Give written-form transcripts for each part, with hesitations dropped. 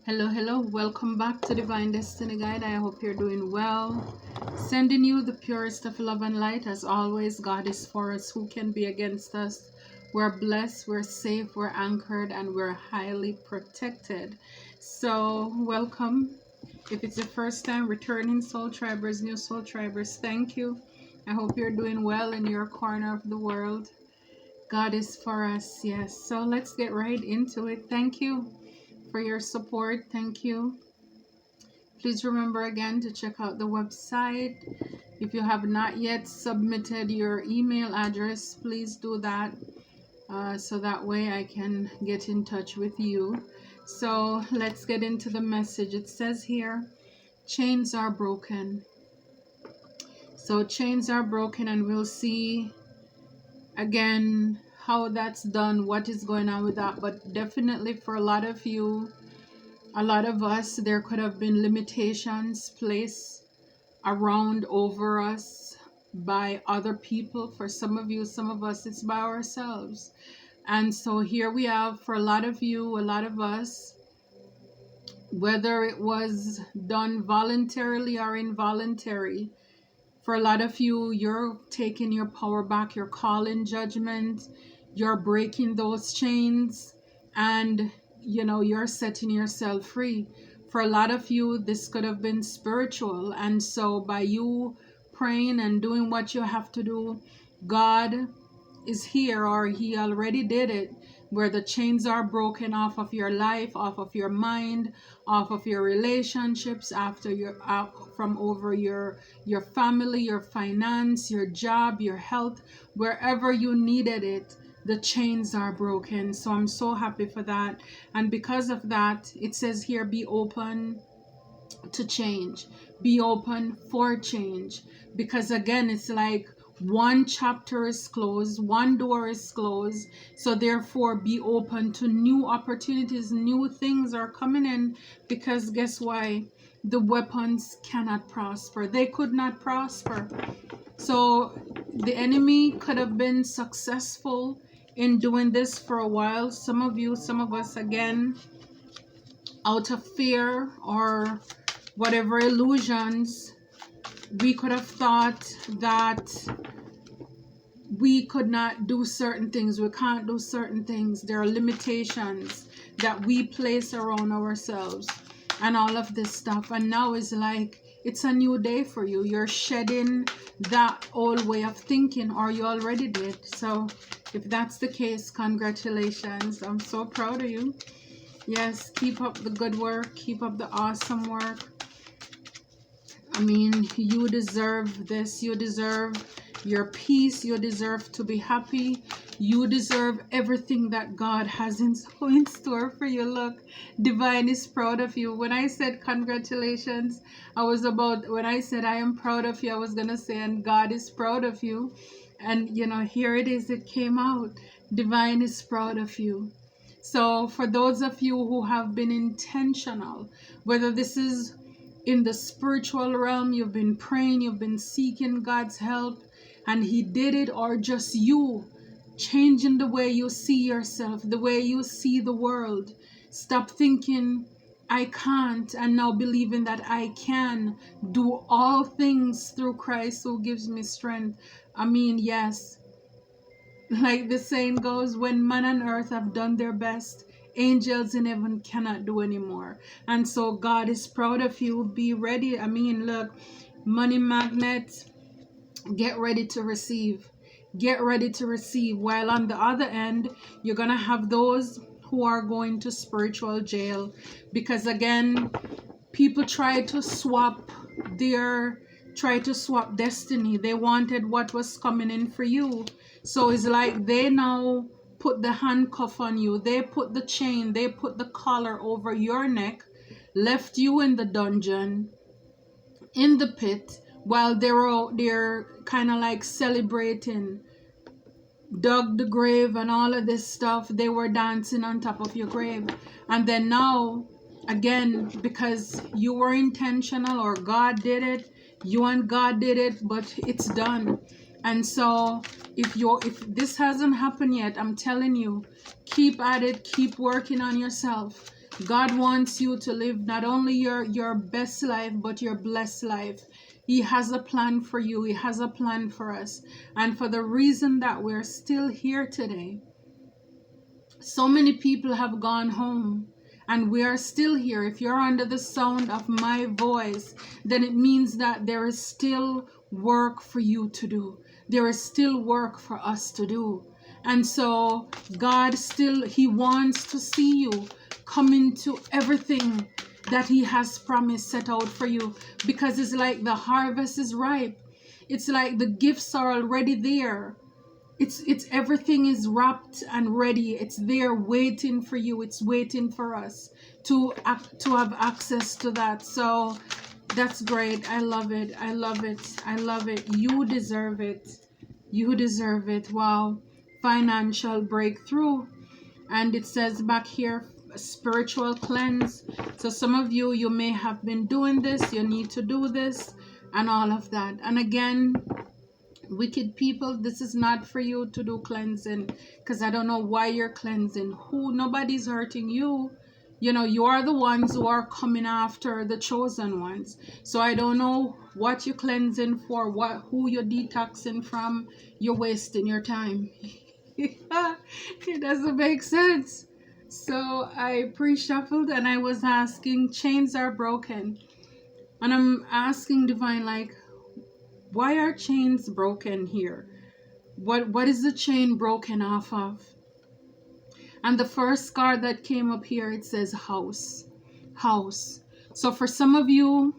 Hello, welcome back to Divine Destiny Guide. I hope you're doing well. Sending you the purest of love and light. As always, God is for us. Who can be against us? We're blessed, we're safe, we're anchored, and we're highly protected. So, welcome. If it's the first time returning Soul Tribers, new Soul Tribers, thank you. I hope you're doing well in your corner of the world. God is for us, yes. So, let's get right into it. Thank you for your support. Thank you. Please remember again to check out the website. If you have not yet submitted your email address, please do that so that way I can get in touch with you. So let's get into the message. It says here, chains are broken. So chains are broken, and we'll see again how that's done, what is going on with that. But definitely for a lot of you, a lot of us, there could have been limitations placed around over us by other people. For some of you, some of us, it's by ourselves. And so here we have, for a lot of you, a lot of us, whether it was done voluntarily or involuntary, for a lot of you, you're taking your power back, you're calling judgment, you're breaking those chains, and you're setting yourself free. For a lot of you, this could have been spiritual, and so by you praying and doing what you have to do, God is here, or he already did it, where the chains are broken off of your life, off of your mind, off of your relationships, after your from over your family, your finance, your job, your health, wherever you needed it, the chains are broken. So I'm so happy for that. And because of that, it says here, be open to change, be open for change. Because again, it's like one chapter is closed, one door is closed, so therefore be open to new opportunities. New things are coming in, because guess why? The weapons cannot prosper, they could not prosper. So the enemy could have been successful in doing this for a while. Some of you, some of us, again, out of fear or whatever illusions, we could have thought that we could not do certain things, we can't do certain things. There are limitations that we place around ourselves and all of this stuff. And now is like, it's a new day for you. You're shedding that old way of thinking, or you already did. So if that's the case, congratulations. I'm so proud of you. Yes, keep up the good work, keep up the awesome work. I mean, you deserve this. You deserve your peace. You deserve to be happy. You deserve everything that God has in store for you. Look, Divine is proud of you. When I said congratulations, when I said I am proud of you, I was going to say, and God is proud of you. And, here it is. It came out. Divine is proud of you. So for those of you who have been intentional, whether this is in the spiritual realm, you've been praying, you've been seeking God's help, and he did it, or just you changing the way you see yourself, the way you see the world. Stop thinking I can't, and now believing that I can do all things through Christ who gives me strength. I mean, yes, like the saying goes, when man and earth have done their best, angels in heaven cannot do anymore. And so God is proud of you. Be ready. I mean, look, money magnet, get ready to receive. Get ready to receive. While on the other end, you're going to have those who are going to spiritual jail. Because again, people try to swap destiny. They wanted what was coming in for you. So it's like they now put the handcuff on you. They put the chain, they put the collar over your neck, left you in the dungeon, in the pit, while they're kind of like celebrating, dug the grave and all of this stuff. They were dancing on top of your grave. And then now, again, because you were intentional, or God did it, you and God did it, but it's done. And so if this hasn't happened yet, I'm telling you, keep at it, keep working on yourself, God wants you to live not only your best life, but your blessed life. He has a plan for you. He has a plan for us. And for the reason that we're still here today, so many people have gone home and we are still here. If you're under the sound of my voice, then it means that there is still work for you to do. There is still work for us to do. And so God still, He wants to see you come into everything that He has promised set out for you, because it's like the harvest is ripe. It's like the gifts are already there. It's everything is wrapped and ready. It's there waiting for you. It's waiting for us to have access to that. So that's great. I love it. I love it. I love it. You deserve it. You deserve it. Wow. Financial breakthrough. And it says back here, spiritual cleanse. So some of you, you may have been doing this. You need to do this and all of that. And again, wicked people, this is not for you to do cleansing, because I don't know why you're cleansing. Nobody's hurting you. You are the ones who are coming after the chosen ones. So I don't know what you're cleansing for, who you're detoxing from. You're wasting your time. It doesn't make sense. So I pre-shuffled and I was asking, chains are broken. And I'm asking divine, like, why are chains broken here? What is the chain broken off of? And the first card that came up here, it says house. House. So for some of you,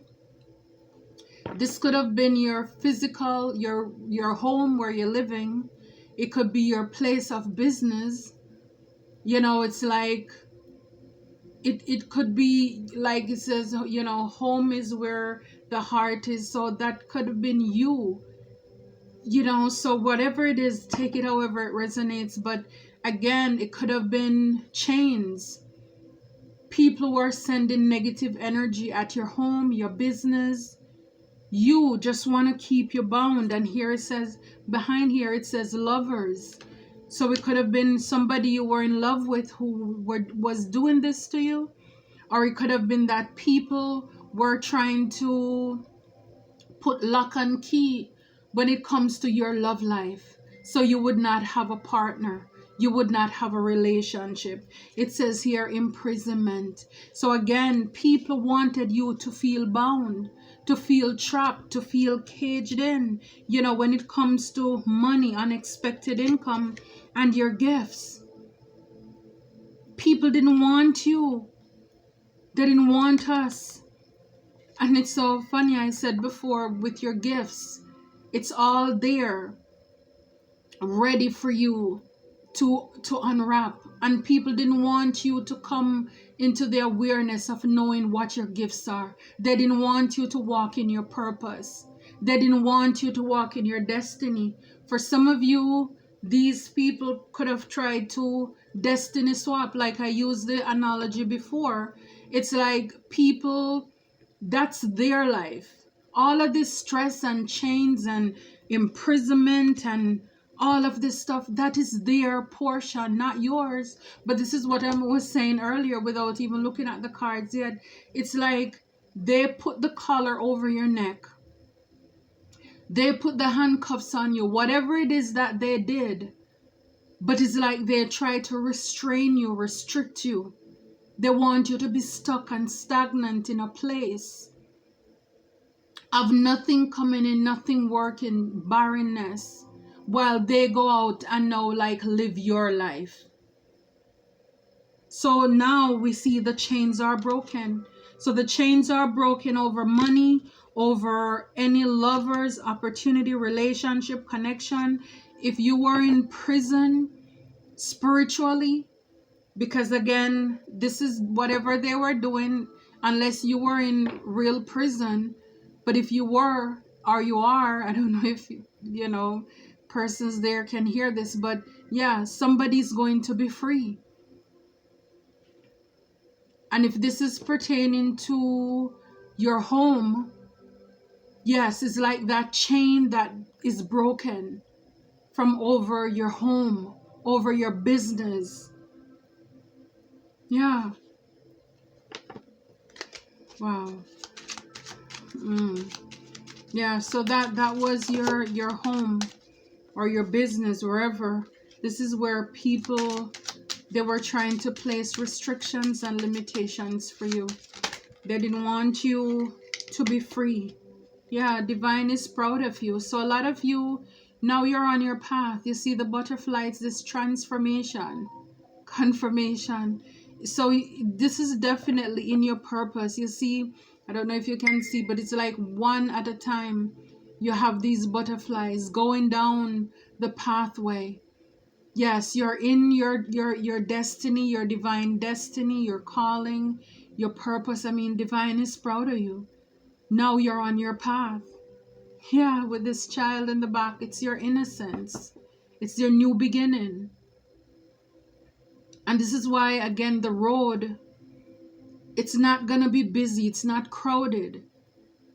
this could have been your physical, your home where you're living. It could be your place of business. It's like it could be like it says, home is where the heart is. So that could have been you. So whatever it is, take it however it resonates. But again, it could have been chains. People were sending negative energy at your home, your business. You just want to keep you bound. And here it says, behind here it says lovers. So it could have been somebody you were in love with who was doing this to you. Or it could have been that people were trying to put lock and key when it comes to your love life, so you would not have a partner, you would not have a relationship. It says here imprisonment. So again, people wanted you to feel bound, to feel trapped, to feel caged in, when it comes to money, unexpected income, and your gifts. People didn't want you. They didn't want us. And it's so funny, I said before, with your gifts, it's all there, ready for you to unwrap. And people didn't want you to come into the awareness of knowing what your gifts are. They didn't want you to walk in your purpose. They didn't want you to walk in your destiny. For some of you, these people could have tried to destiny swap, like I used the analogy before. It's like people, that's their life. All of this stress and chains and imprisonment and all of this stuff, that is their portion, not yours. But this is what I was saying earlier without even looking at the cards yet. It's like they put the collar over your neck. They put the handcuffs on you, whatever it is that they did. But it's like they try to restrain you, restrict you. They want you to be stuck and stagnant in a place of nothing coming in, nothing working, barrenness, while they go out and now like live your life. So now we see the chains are broken. So the chains are broken over money, over any lovers, opportunity, relationship, connection. If you were in prison spiritually, because again, this is whatever they were doing, unless you were in real prison. But if you were, or you are, I don't know if persons there can hear this, but yeah, somebody's going to be free. And if this is pertaining to your home, yes, it's like that chain that is broken from over your home, over your business. Yeah. Wow. Yeah, so that was your home or your business, wherever. This is where people, they were trying to place restrictions and limitations for you. They didn't want you to be free. Yeah, divine is proud of you. So a lot of you, now you're on your path. You see the butterflies, this transformation, confirmation. So this is definitely in your purpose. You see, I don't know if you can see, but it's like one at a time. You have these butterflies going down the pathway. Yes, you're in your destiny, your divine destiny, your calling, your purpose. I mean, divine is proud of you. Now you're on your path. Yeah, with this child in the back, it's your innocence. It's your new beginning. And this is why, again, the road, it's not gonna be busy, it's not crowded.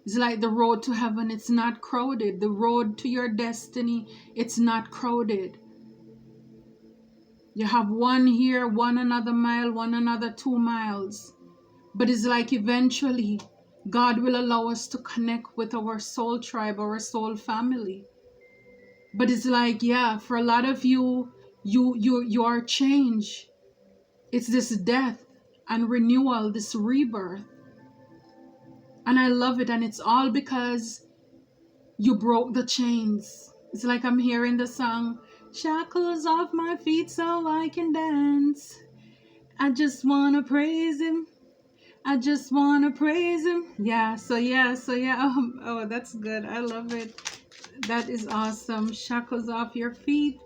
It's like the road to heaven, it's not crowded. The road to your destiny, it's not crowded. You have one here, one another mile, one another 2 miles. But it's like eventually God will allow us to connect with our soul tribe, our soul family. But it's like, yeah, for a lot of you, you are changed. It's this death and renewal, this rebirth. And I love it. And it's all because you broke the chains. It's like I'm hearing the song, shackles off my feet so I can dance. I just want to praise him. I just want to praise him. Yeah, so yeah. Oh, that's good. I love it. That is awesome. Shackles off your feet.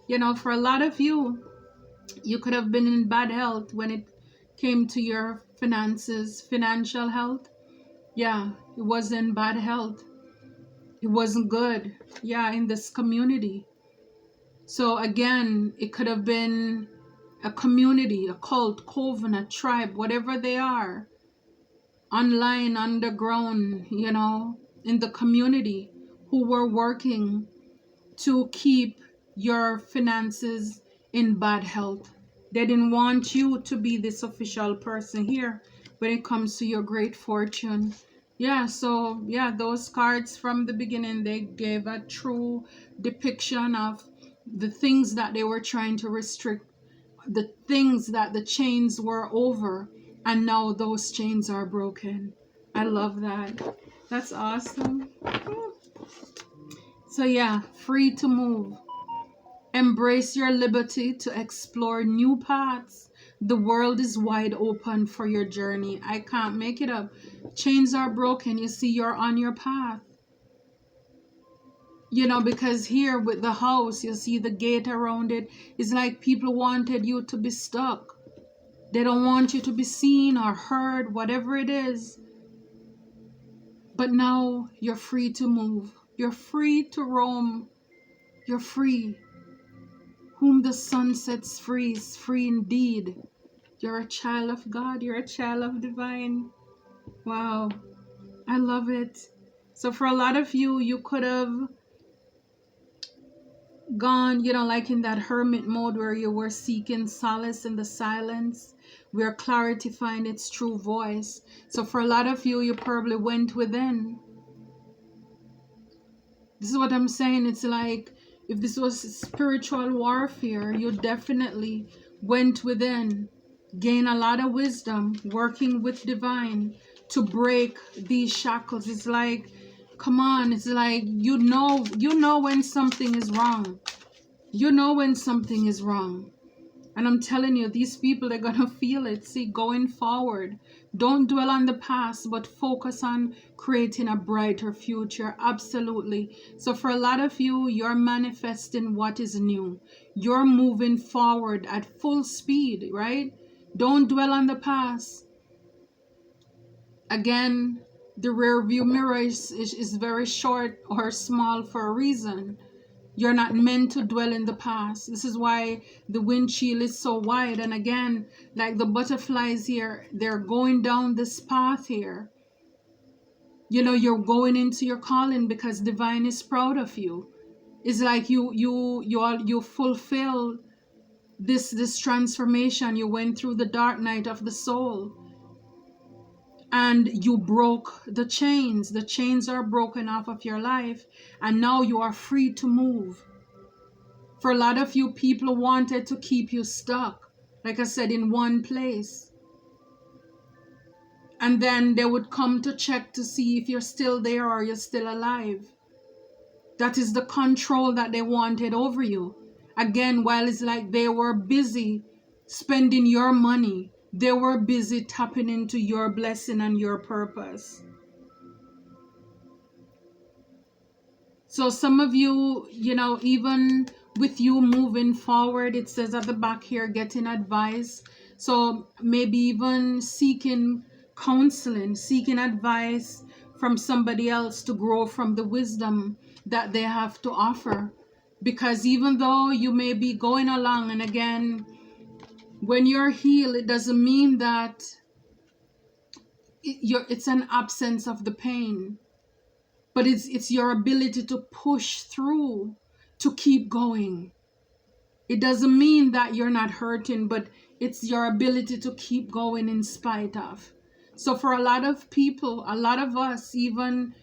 You know, for a lot of you, you could have been in bad health when it came to your finances, financial health. Yeah, it was in bad health. It wasn't good. Yeah, in this community. So again, it could have been a community, a cult, coven, a tribe, whatever they are, online, underground, you know, in the community, who were working to keep your finances in bad health. They didn't want you to be this official person here when it comes to your great fortune. Yeah, so yeah, those cards from the beginning, they gave a true depiction of the things that they were trying to restrict, the things that the chains were over, and now those chains are broken. I love that. That's awesome. So yeah, free to move. Embrace your liberty to explore new paths. The world is wide open for your journey. I can't make it up. Chains are broken. You see, you're on your path. You know, because here with the house, you see the gate around it. It's like people wanted you to be stuck. They don't want you to be seen or heard, whatever it is. But now you're free to move. You're free to roam. You're free. Whom the sun sets free is free indeed. You're a child of God. You're a child of divine. Wow. I love it. So for a lot of you, you could have gone, you know, like in that hermit mode where you were seeking solace in the silence, where clarity find its true voice. So for a lot of you, you probably went within. This is what I'm saying. It's like if this was spiritual warfare, you definitely went within, gain a lot of wisdom, working with divine to break these shackles. It's like, come on, it's like you know when something is wrong. You know when something is wrong. And I'm telling you, these people, they're going to feel it. See, going forward, don't dwell on the past, but focus on creating a brighter future. Absolutely. So for a lot of you, you're manifesting what is new. You're moving forward at full speed, right? Don't dwell on the past. Again, the rear view mirror is very short or small for a reason. You're not meant to dwell in the past. This is why the windshield is so wide. And again, like the butterflies here, they're going down this path here. You know, you're going into your calling because divine is proud of you. It's like you fulfill this transformation. You went through the dark night of the soul. and you broke the chains. The chains are broken off of your life, and now you are free to move. For a lot of you, people wanted to keep you stuck, like I said, in one place. And then they would come to check to see if you're still there or you're still alive. That is the control that they wanted over you. Again, while it's like they were busy spending your money, they were busy tapping into your blessing and your purpose. So some of you, even with you moving forward, it says at the back here, getting advice. So maybe even seeking counseling, seeking advice from somebody else to grow from the wisdom that they have to offer. Because even though you may be going along, and again, when you're healed, it doesn't mean that it's an absence of the pain, but it's your ability to push through, to keep going. It doesn't mean that you're not hurting, but it's your ability to keep going in spite of. So for a lot of people, a lot of us, even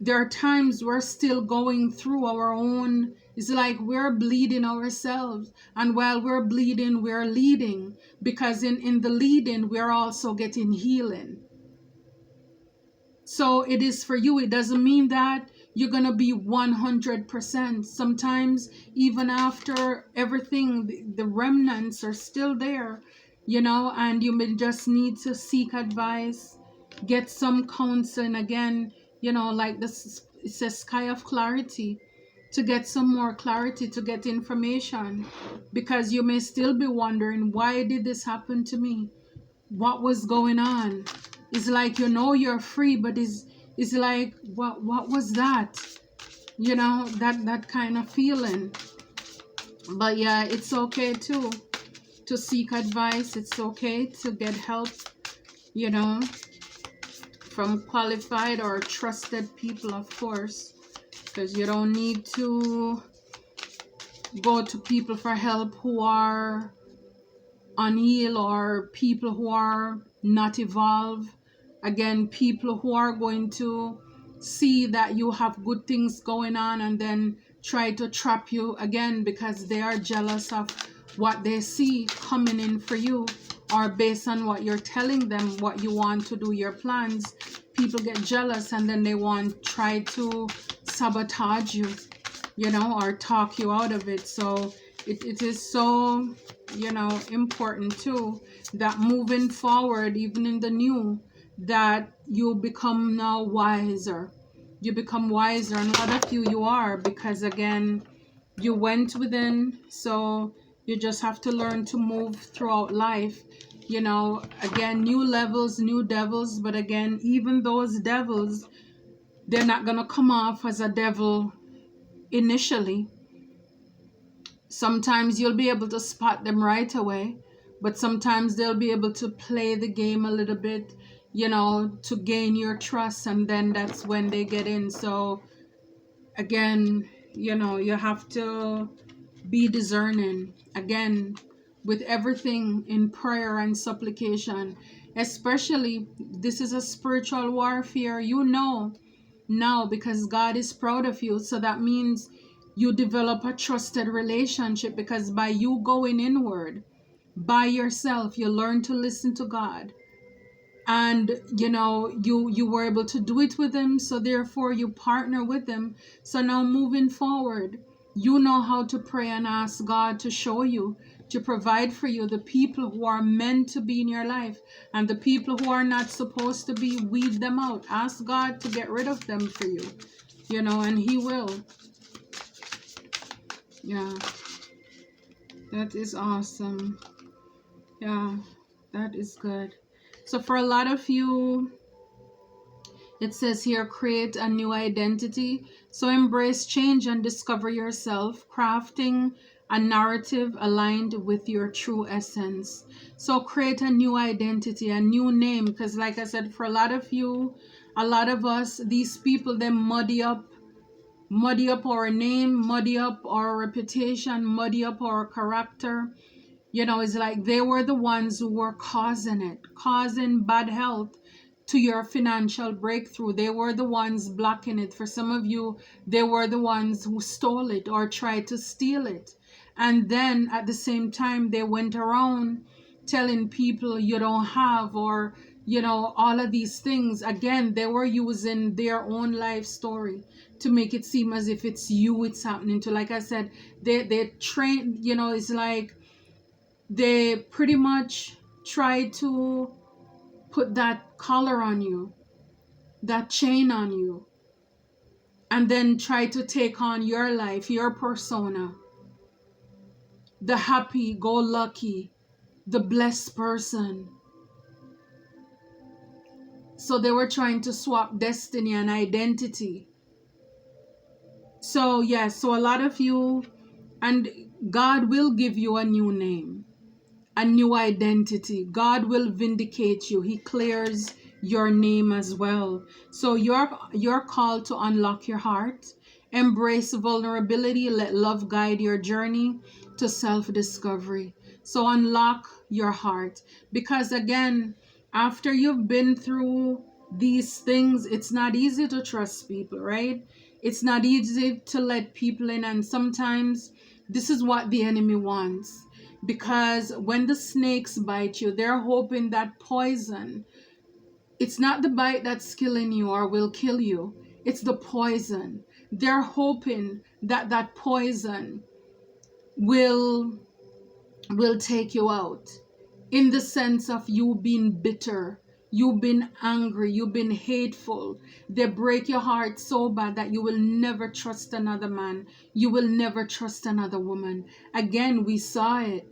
there are times we're still going through our own, it's like we're bleeding ourselves, and while we're bleeding, we're leading, because in the leading we're also getting healing. So it is for you. It doesn't mean that you're going to be 100%. Sometimes even after everything, the remnants are still there, and you may just need to seek advice, get some counseling again, like this, it's a sky of clarity, to get some more clarity, to get information, because you may still be wondering, why did this happen to me? What was going on? It's like, you're free, but it's like, what was that? That kind of feeling. But yeah, it's okay to seek advice. It's okay to get help, from qualified or trusted people, of course, because you don't need to go to people for help who are unhealed, or people who are not evolved. Again, people who are going to see that you have good things going on and then try to trap you again, because they are jealous of what they see coming in for you, or based on what you're telling them, what you want to do, your plans. People get jealous and then they want try to sabotage you, or talk you out of it. So it is so important too, that moving forward, even in the new, that you become now wiser. You become wiser, and a lot of you are, because again, you went within. So you just have to learn to move throughout life. Again, new levels, new devils, but again, even those devils, they're not gonna come off as a devil initially. Sometimes you'll be able to spot them right away, but sometimes they'll be able to play the game a little bit, to gain your trust, and then that's when they get in. So again, you have to be discerning, again, with everything in prayer and supplication. Especially, this is a spiritual warfare, now, because God is proud of you. So that means you develop a trusted relationship, because by you going inward by yourself, you learn to listen to God, and you were able to do it with him, so therefore you partner with him. So now, moving forward, you know how to pray and ask God to show you, to provide for you the people who are meant to be in your life, and the people who are not supposed to be, weed them out. Ask God to get rid of them for you, and he will. Yeah, that is awesome. Yeah, that is good. So for a lot of you, it says here, create a new identity. So embrace change and discover yourself, crafting a narrative aligned with your true essence. So create a new identity, a new name, because like I said, for a lot of you, a lot of us, these people, they muddy up our name, muddy up our reputation, muddy up our character. It's like they were the ones who were causing bad health, to your financial breakthrough. They were the ones blocking it. For some of you, they were the ones who stole it or tried to steal it. And then at the same time, they went around telling people you don't have, or all of these things. Again, they were using their own life story to make it seem as if it's you it's happening to. Like I said, they train, it's like they pretty much try to put that collar on you, that chain on you, and then try to take on your life, your persona, the happy go lucky, the blessed person. So they were trying to swap destiny and identity. So yes, so a lot of you, and God will give you a new name, a new identity. God will vindicate you. He clears your name as well. So you're called to unlock your heart, embrace vulnerability, let love guide your journey to self-discovery. So unlock your heart, because again, after you've been through these things, it's not easy to trust people, right? It's not easy to let people in, and sometimes this is what the enemy wants, because when the snakes bite you, they're hoping that poison, it's not the bite that's killing you or will kill you, it's the poison. They're hoping that that poison will take you out, in the sense of you being bitter, you've been angry, you've been hateful. They break your heart so bad that you will never trust another man, you will never trust another woman. Again, we saw it,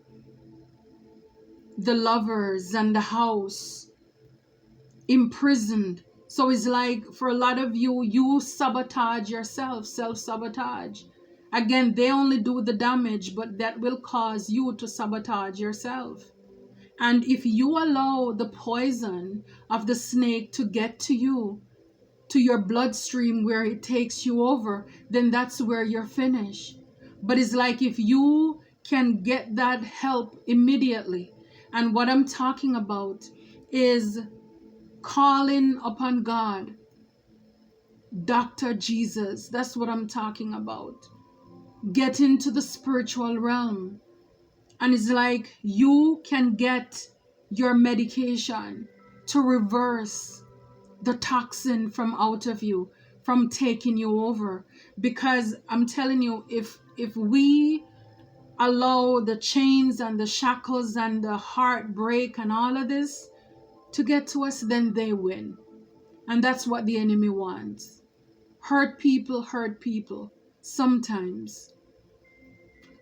the lovers and the house imprisoned. So it's like, for a lot of you, you sabotage yourself, self-sabotage. Again, they only do the damage, but that will cause you to sabotage yourself. And if you allow the poison of the snake to get to you, to your bloodstream where it takes you over, then that's where you're finished. But it's like, if you can get that help immediately, and what I'm talking about is calling upon God, Dr. Jesus, that's what I'm talking about. Get into the spiritual realm. And it's like, you can get your medication to reverse the toxin from out of you, from taking you over. Because I'm telling you, if we allow the chains and the shackles and the heartbreak and all of this to get to us, then they win. And that's what the enemy wants. Hurt people sometimes.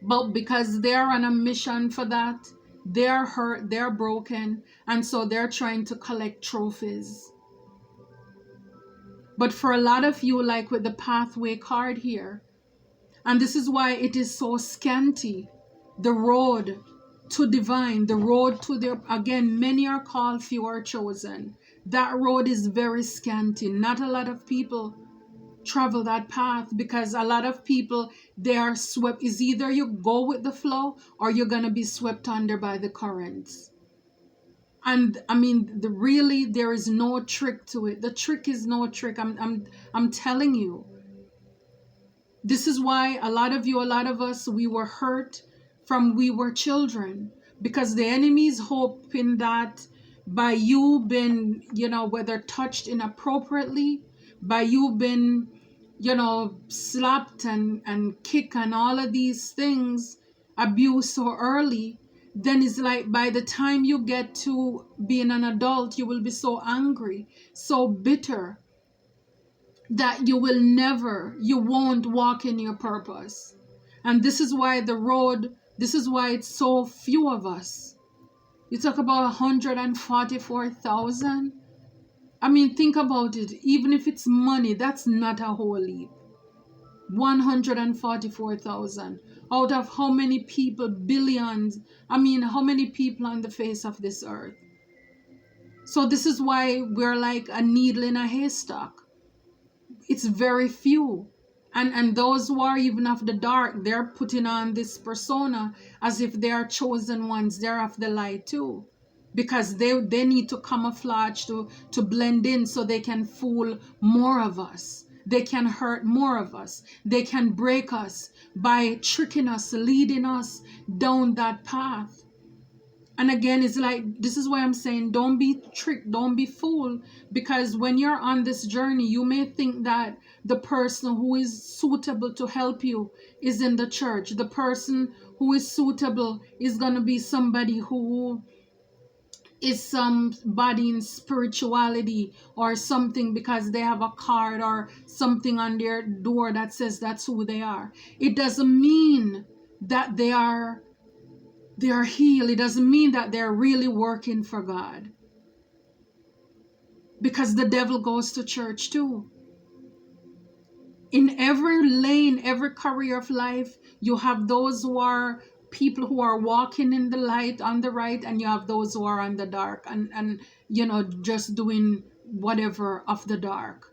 But because they're on a mission for that, they're hurt, they're broken, and so they're trying to collect trophies. But for a lot of you, like with the pathway card here, and this is why it is so scanty, the road to divine, the road to the, again, many are called, few are chosen. That road is very scanty. Not a lot of people travel that path, because a lot of people, they are swept. Is either you go with the flow or you're going to be swept under by the currents. And I mean, really, there is no trick to it. The trick is no trick. I'm telling you. This is why a lot of you, a lot of us, we were hurt from we were children, because the enemy is hoping that by you being, whether touched inappropriately, by you being, slapped and kicked and all of these things, abused so early, then it's like, by the time you get to being an adult, you will be so angry, so bitter, that you won't walk in your purpose. And this is why this is why it's so few of us. You talk about 144,000. I mean, think about it. Even if it's money, that's not a whole heap. 144,000 out of how many people? Billions. I mean, how many people on the face of this earth? So this is why we're like a needle in a haystack. It's very few. And those who are even of the dark, they're putting on this persona as if they are chosen ones. They're of the light too. because they need to camouflage to blend in so they can fool more of us. They can hurt more of us. They can break us by tricking us, leading us down that path. And again, it's like, this is why I'm saying, don't be tricked, don't be fooled, because when you're on this journey, you may think that the person who is suitable to help you is in the church. The person who is suitable is going to be somebody who is somebody in spirituality or something, because they have a card or something on their door that says that's who they are. It doesn't mean that they are healed. It doesn't mean that they're really working for God, because the devil goes to church too. In every lane, every career of life, you have those who are people who are walking in the light on the right, and you have those who are on the dark and just doing whatever of the dark.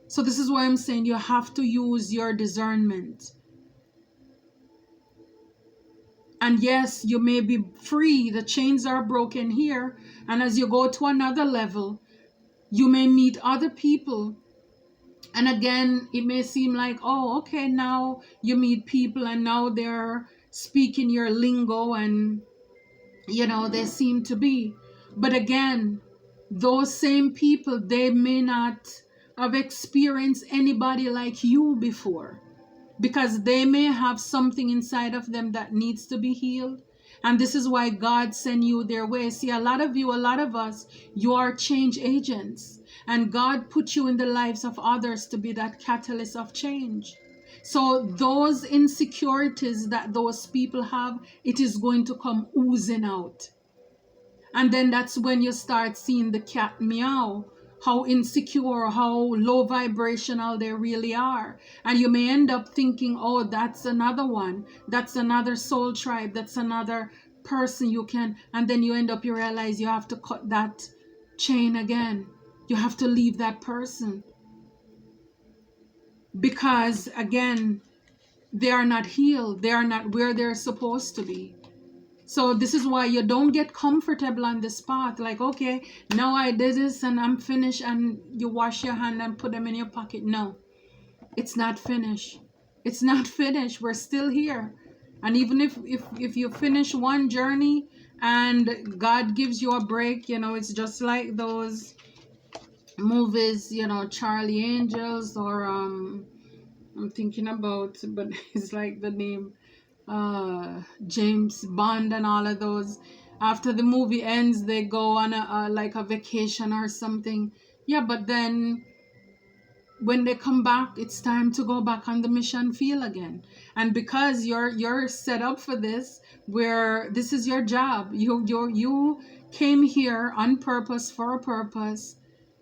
So this is why I'm saying you have to use your discernment. And yes, you may be free, the chains are broken here, and as you go to another level, you may meet other people. And again, it may seem like, oh, okay, now you meet people and now they're speaking your lingo and, they seem to be. But again, those same people, they may not have experienced anybody like you before, because they may have something inside of them that needs to be healed. And this is why God sent you their way. See, a lot of us, you are change agents. And God put you in the lives of others to be that catalyst of change. So those insecurities that those people have, it is going to come oozing out. And then that's when you start seeing the cat meow, how insecure, how low vibrational they really are. And you may end up thinking, oh, that's another one. That's another soul tribe. That's another person you can. And then you realize you have to cut that chain again. You have to leave that person. Because again, they are not healed. They are not where they're supposed to be. So this is why you don't get comfortable on this path. Like, okay, now I did this and I'm finished, and you wash your hand and put them in your pocket. No, it's not finished. It's not finished. We're still here. And even if you finish one journey and God gives you a break, it's just like those movies, Charlie Angels, or I'm thinking about, but it's like the name, James Bond and all of those. After the movie ends, they go on a vacation or something. Yeah, but then when they come back, it's time to go back on the mission field again. And because you're set up for this, where this is your job, you came here on purpose, for a purpose,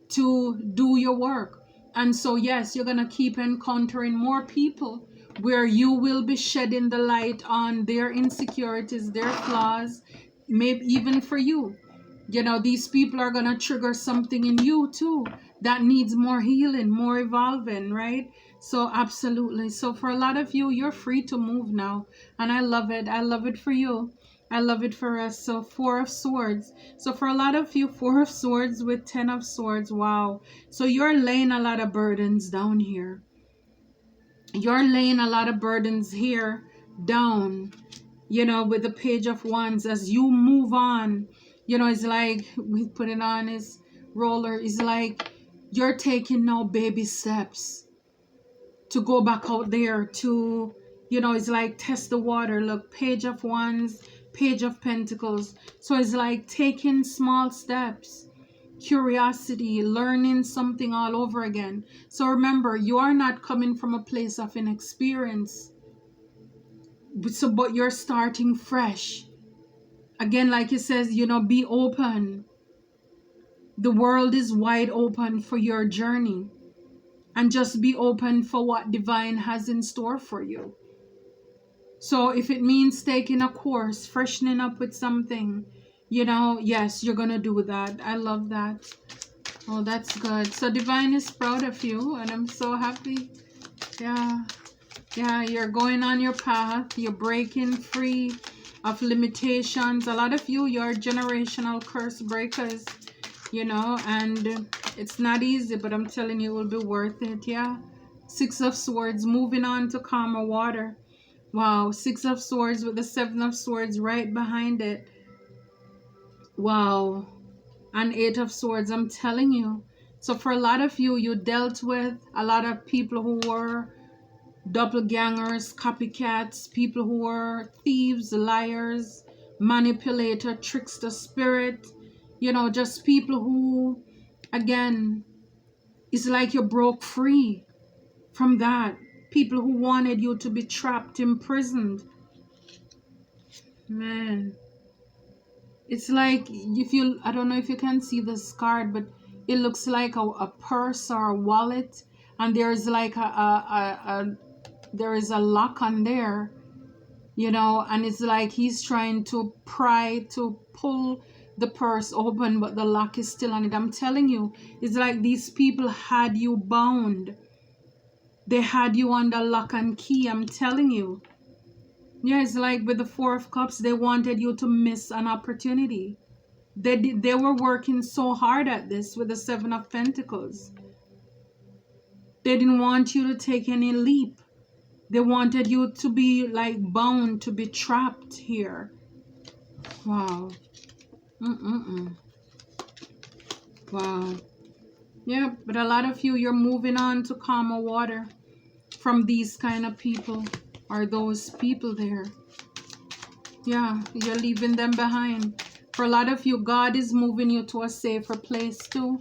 to do your work. And so yes, you're gonna keep encountering more people where you will be shedding the light on their insecurities, their flaws, maybe even for you. These people are gonna trigger something in you too that needs more healing, more evolving, right? So absolutely. So for a lot of you, you're free to move now, and I love it. I love it for you. I love it for us. So 4 of Swords. So for a lot of you, 4 of Swords with 10 of Swords. Wow. So you're laying a lot of burdens down here. You're laying a lot of burdens here down, with the Page of Wands. As you move on, it's like, we put it on his roller. It's like you're taking now baby steps to go back out there to, it's like test the water. Look, Page of Wands, Page of Pentacles. So it's like taking small steps, curiosity, learning something all over again. So remember, you are not coming from a place of inexperience, but you're starting fresh. Again, like it says, be open. The world is wide open for your journey. And just be open for what divine has in store for you. So if it means taking a course, freshening up with something, yes, you're going to do that. I love that. Oh, that's good. So divine is proud of you, and I'm so happy. Yeah, you're going on your path. You're breaking free of limitations. A lot of you, you're generational curse breakers, you know, and it's not easy, but I'm telling you, it will be worth it. Yeah. Six of Swords, moving on to calmer water. Wow. Six of Swords with the Seven of Swords right behind it. Wow. And Eight of Swords, I'm telling you. So for a lot of you, you dealt with a lot of people who were doppelgangers, copycats, people who were thieves, liars, manipulator, trickster spirit, you know, just people who, again, it's like you broke free from that. People who wanted you to be trapped, imprisoned. Man, it's like, if you, I don't know if you can see this card, but it looks like a purse or a wallet, and there's like there is a lock on there, you know, and it's like he's trying to pry to pull the purse open, but the lock is still on it. I'm telling you, it's like these people had you bound. They had you under lock and key. I'm telling you. Yeah, it's like with the Four of Cups, they wanted you to miss an opportunity. They were working so hard at this with the Seven of Pentacles. They didn't want you to take any leap. They wanted you to be like bound, to be trapped here. Wow. Wow. Yeah, but a lot of you, you're moving on to calmer water from these kind of people or those people there. Yeah, you're leaving them behind. For a lot of you, God is moving you to a safer place too.